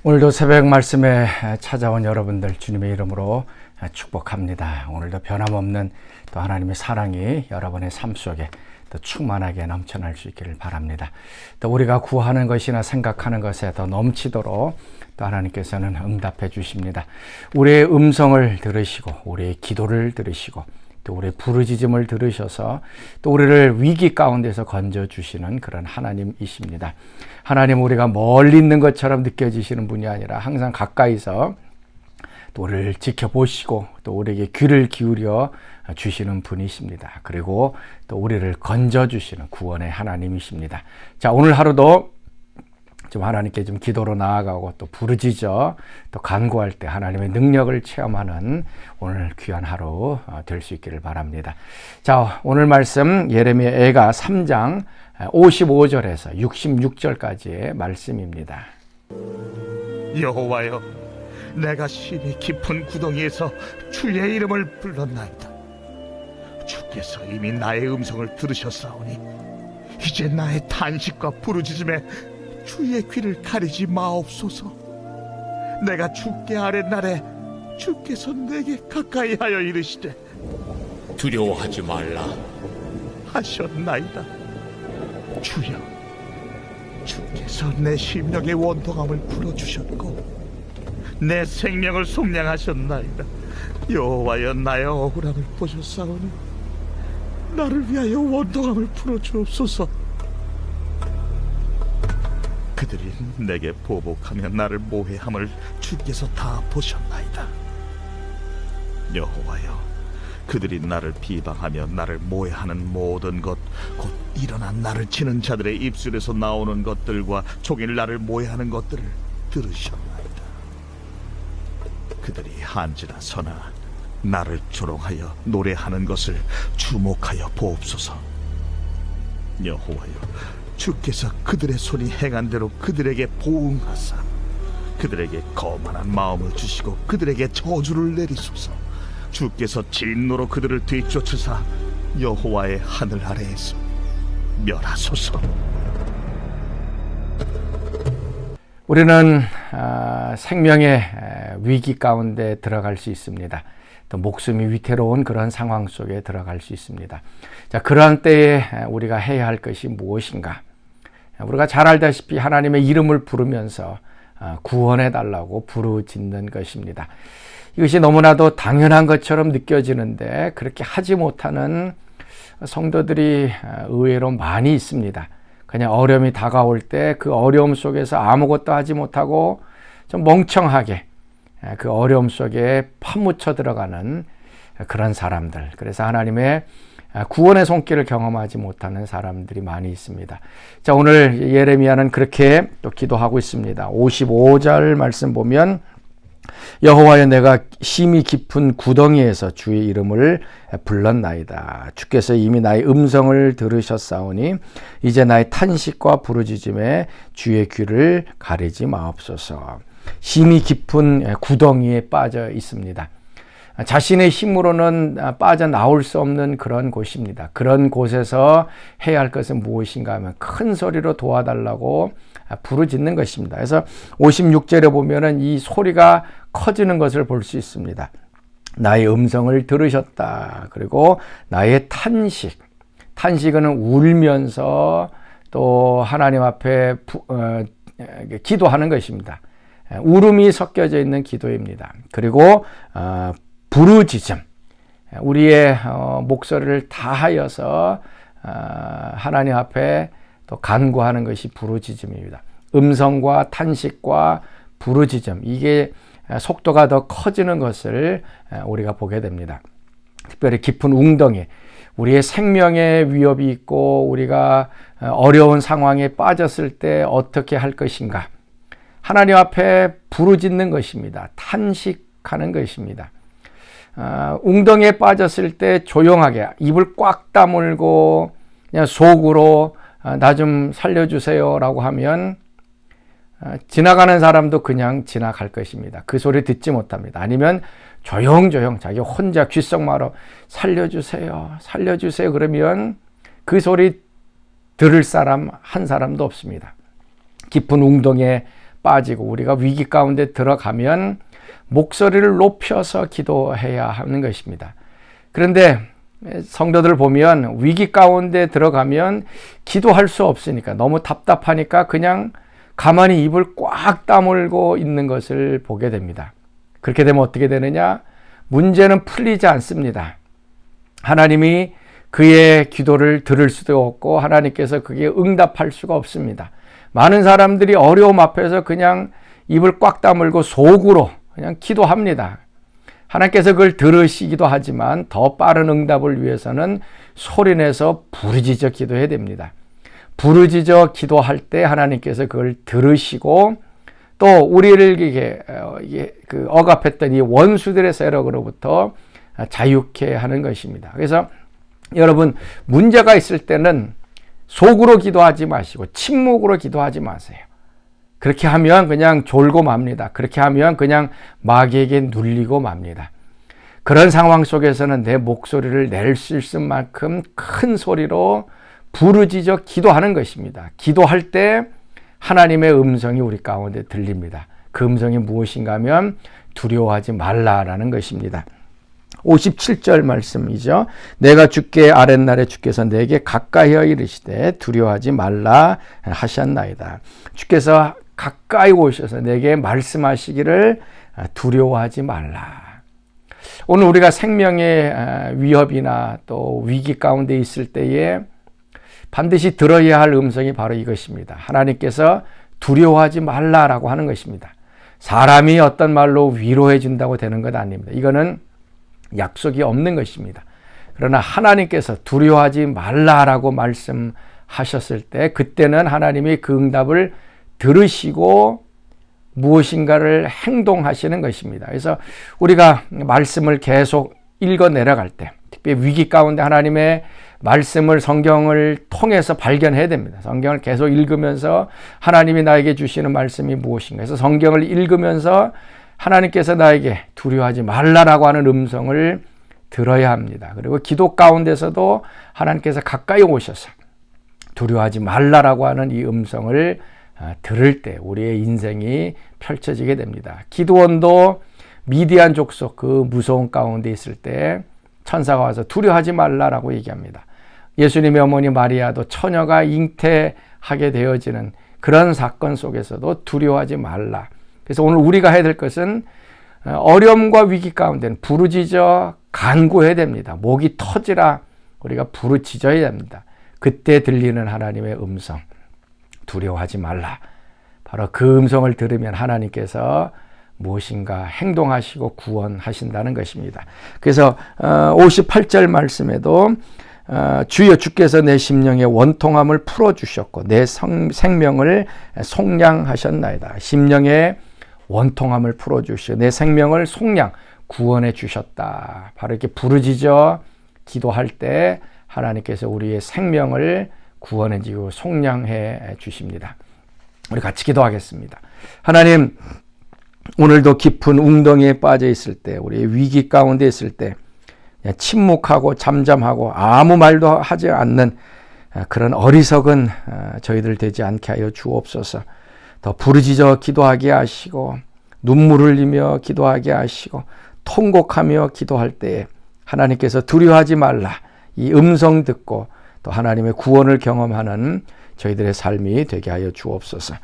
오늘도 새벽 말씀에 찾아온 여러분들 주님의 이름으로 축복합니다. 오늘도 변함없는 또 하나님의 사랑이 여러분의 삶 속에 또 충만하게 넘쳐날 수 있기를 바랍니다. 또 우리가 구하는 것이나 생각하는 것에 더 넘치도록 또 하나님께서는 응답해 주십니다. 우리의 음성을 들으시고 우리의 기도를 들으시고 또 우리의 부르짖음을 들으셔서 또 우리를 위기 가운데서 건져주시는 그런 하나님이십니다. 하나님, 우리가 멀리 있는 것처럼 느껴지시는 분이 아니라 항상 가까이서 또 우리를 지켜보시고 또 우리에게 귀를 기울여 주시는 분이십니다. 그리고 또 우리를 건져주시는 구원의 하나님이십니다. 자, 오늘 하루도 좀 하나님께 좀 기도로 나아가고 또 부르짖어 또 간구할 때 하나님의 능력을 체험하는 오늘 귀한 하루 될 수 있기를 바랍니다. 자, 오늘 말씀 예레미야가 3장 55절에서 66절까지의 말씀입니다. 여호와여, 내가 심히 깊은 구덩이에서 주의 이름을 불렀나이다. 주께서 이미 나의 음성을 들으셨사오니 이제 나의 탄식과 부르짖음에 주의 귀를 가리지 마옵소서. 내가 주께 아뢰날에 주께서 내게 가까이 하여 이르시되 두려워하지 말라 하셨나이다. 주여, 주께서 내 심령의 원통함을 풀어주셨고 내 생명을 속량하셨나이다. 여호와여, 나의 억울함을 보셨사오니 나를 위하여 원통함을 풀어주옵소서. 그들이 내게 보복하며 나를 모해함을 주께서 다 보셨나이다. 여호와여, 그들이 나를 비방하며 나를 모해하는 모든 것, 곧 일어난 나를 치는 자들의 입술에서 나오는 것들과 종일 나를 모해하는 것들을 들으셨나이다. 그들이 한지나 서나 나를 조롱하여 노래하는 것을 주목하여 보옵소서. 여호와여, 주께서 그들의 손이 행한 대로 그들에게 보응하사 그들에게 거만한 마음을 주시고 그들에게 저주를 내리소서. 주께서 진노로 그들을 뒤쫓으사 여호와의 하늘 아래에서 멸하소서. 우리는 생명의 위기 가운데 들어갈 수 있습니다. 또 목숨이 위태로운 그런 상황 속에 들어갈 수 있습니다. 자, 그러한 때에 우리가 해야 할 것이 무엇인가? 우리가 잘 알다시피 하나님의 이름을 부르면서 구원해 달라고 부르짖는 것입니다. 이것이 너무나도 당연한 것처럼 느껴지는데 그렇게 하지 못하는 성도들이 의외로 많이 있습니다. 그냥 어려움이 다가올 때 그 어려움 속에서 아무것도 하지 못하고 좀 멍청하게 그 어려움 속에 파묻혀 들어가는 그런 사람들. 그래서 하나님의 구원의 손길을 경험하지 못하는 사람들이 많이 있습니다. 자, 오늘 예레미야는 그렇게 또 기도하고 있습니다. 55절 말씀 보면 여호와여, 내가 심히 깊은 구덩이에서 주의 이름을 불렀나이다. 주께서 이미 나의 음성을 들으셨사오니 이제 나의 탄식과 부르짖음에 주의 귀를 가리지 마옵소서. 심히 깊은 구덩이에 빠져 있습니다. 자신의 힘으로는 빠져나올 수 없는 그런 곳입니다. 그런 곳에서 해야 할 것은 무엇인가 하면 큰 소리로 도와달라고 부르짖는 것입니다. 그래서 56절에 보면은 이 소리가 커지는 것을 볼 수 있습니다. 나의 음성을 들으셨다. 그리고 나의 탄식은 울면서 또 하나님 앞에 기도하는 것입니다. 울음이 섞여져 있는 기도입니다. 그리고 부르짖음, 우리의 목소리를 다하여서 하나님 앞에 또 간구하는 것이 부르짖음입니다. 음성과 탄식과 부르짖음, 이게 속도가 더 커지는 것을 우리가 보게 됩니다. 특별히 깊은 웅덩이, 우리의 생명의 위협이 있고 우리가 어려운 상황에 빠졌을 때 어떻게 할 것인가, 하나님 앞에 부르짖는 것입니다. 탄식하는 것입니다. 웅덩이에 빠졌을 때 조용하게 입을 꽉 다물고 그냥 속으로 나 좀 살려주세요 라고 하면 지나가는 사람도 그냥 지나갈 것입니다. 그 소리 듣지 못합니다. 아니면 조용조용 자기 혼자 귓속말로 살려주세요 그러면 그 소리 들을 사람 한 사람도 없습니다. 깊은 웅덩이에 빠지고 우리가 위기 가운데 들어가면 목소리를 높여서 기도해야 하는 것입니다. 그런데 성도들 보면 위기 가운데 들어가면 기도할 수 없으니까 너무 답답하니까 그냥 가만히 입을 꽉 다물고 있는 것을 보게 됩니다. 그렇게 되면 어떻게 되느냐? 문제는 풀리지 않습니다. 하나님이 그의 기도를 들을 수도 없고 하나님께서 그게 응답할 수가 없습니다. 많은 사람들이 어려움 앞에서 그냥 입을 꽉 다물고 속으로 그냥 기도합니다. 하나님께서 그걸 들으시기도 하지만 더 빠른 응답을 위해서는 소리내서 부르짖어 기도해야 됩니다. 부르짖어 기도할 때 하나님께서 그걸 들으시고 또 우리를 억압했던 이 원수들의 세력으로부터 자유케 하는 것입니다. 그래서 여러분 문제가 있을 때는 속으로 기도하지 마시고 침묵으로 기도하지 마세요. 그렇게 하면 그냥 졸고 맙니다. 그렇게 하면 그냥 마귀에게 눌리고 맙니다. 그런 상황 속에서는 내 목소리를 낼 수 있을 만큼 큰 소리로 부르짖어 기도하는 것입니다. 기도할 때 하나님의 음성이 우리 가운데 들립니다. 그 음성이 무엇인가 하면 두려워하지 말라라는 것입니다. 57절 말씀이죠. 내가 주께 아랫날에 주께서 내게 가까이어 이르시되 두려워하지 말라 하셨나이다. 주께서 가까이 오셔서 내게 말씀하시기를 두려워하지 말라. 오늘 우리가 생명의 위협이나 또 위기 가운데 있을 때에 반드시 들어야 할 음성이 바로 이것입니다. 하나님께서 두려워하지 말라라고 하는 것입니다. 사람이 어떤 말로 위로해 준다고 되는 것 아닙니다. 이거는 약속이 없는 것입니다. 그러나 하나님께서 두려워하지 말라라고 말씀하셨을 때 그때는 하나님이 그 응답을 들으시고 무엇인가를 행동하시는 것입니다. 그래서 우리가 말씀을 계속 읽어 내려갈 때 특별히 위기 가운데 하나님의 말씀을 성경을 통해서 발견해야 됩니다. 성경을 계속 읽으면서 하나님이 나에게 주시는 말씀이 무엇인가 해서 성경을 읽으면서 하나님께서 나에게 두려워하지 말라라고 하는 음성을 들어야 합니다. 그리고 기도 가운데서도 하나님께서 가까이 오셔서 두려워하지 말라라고 하는 이 음성을 들을 때 우리의 인생이 펼쳐지게 됩니다. 기드온도 미디안 족속 그 무서운 가운데 있을 때 천사가 와서 두려워하지 말라라고 얘기합니다. 예수님의 어머니 마리아도 처녀가 잉태하게 되어지는 그런 사건 속에서도 두려워하지 말라. 그래서 오늘 우리가 해야 될 것은 어려움과 위기 가운데는 부르짖어 간구해야 됩니다. 목이 터지라 우리가 부르짖어야 됩니다. 그때 들리는 하나님의 음성, 두려워하지 말라. 바로 그 음성을 들으면 하나님께서 무엇인가 행동하시고 구원하신다는 것입니다. 그래서 58절 말씀에도 주여 주께서 내 심령의 원통함을 풀어주셨고 내 생명을 속량하셨나이다. 심령의 원통함을 풀어주시고 내 생명을 속량 구원해 주셨다. 바로 이렇게 부르짖어 기도할 때 하나님께서 우리의 생명을 구원해 주고 속량해 주십니다. 우리 같이 기도하겠습니다. 하나님, 오늘도 깊은 웅덩이에 빠져 있을 때, 우리의 위기 가운데 있을 때 그냥 침묵하고 잠잠하고 아무 말도 하지 않는 그런 어리석은 저희들 되지 않게 하여 주옵소서. 더 부르짖어 기도하게 하시고 눈물을 흘리며 기도하게 하시고 통곡하며 기도할 때에 하나님께서 두려워하지 말라 이 음성 듣고 또 하나님의 구원을 경험하는 저희들의 삶이 되게 하여 주옵소서.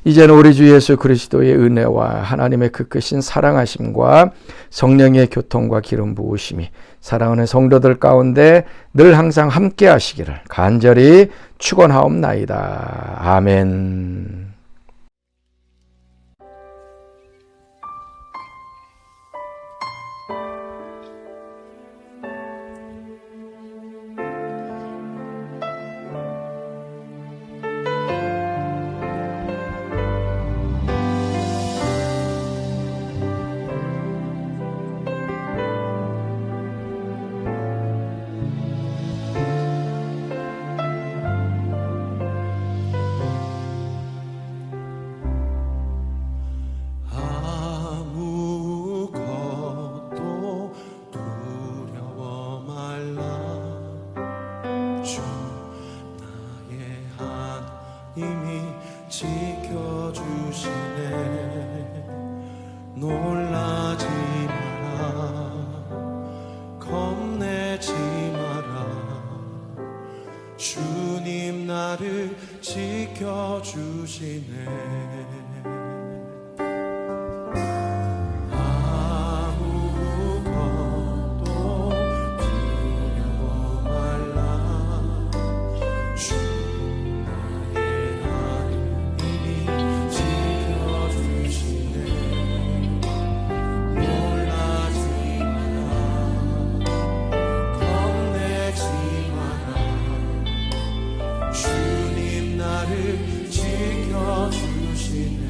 이제는 우리 주 예수 그리스도의 은혜와 하나님의 그 크신 사랑하심과 성령의 교통과 기름 부으심이 사랑하는 성도들 가운데 늘 항상 함께 하시기를 간절히 축원하옵나이다. 아멘. 나를 지켜주시네. 아무것도 두려워 말라. 주 나의 하느님이 지켜주시네. 놀라지 마라. 겁내지 마라. 주님 나를 지켜주시네.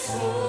예수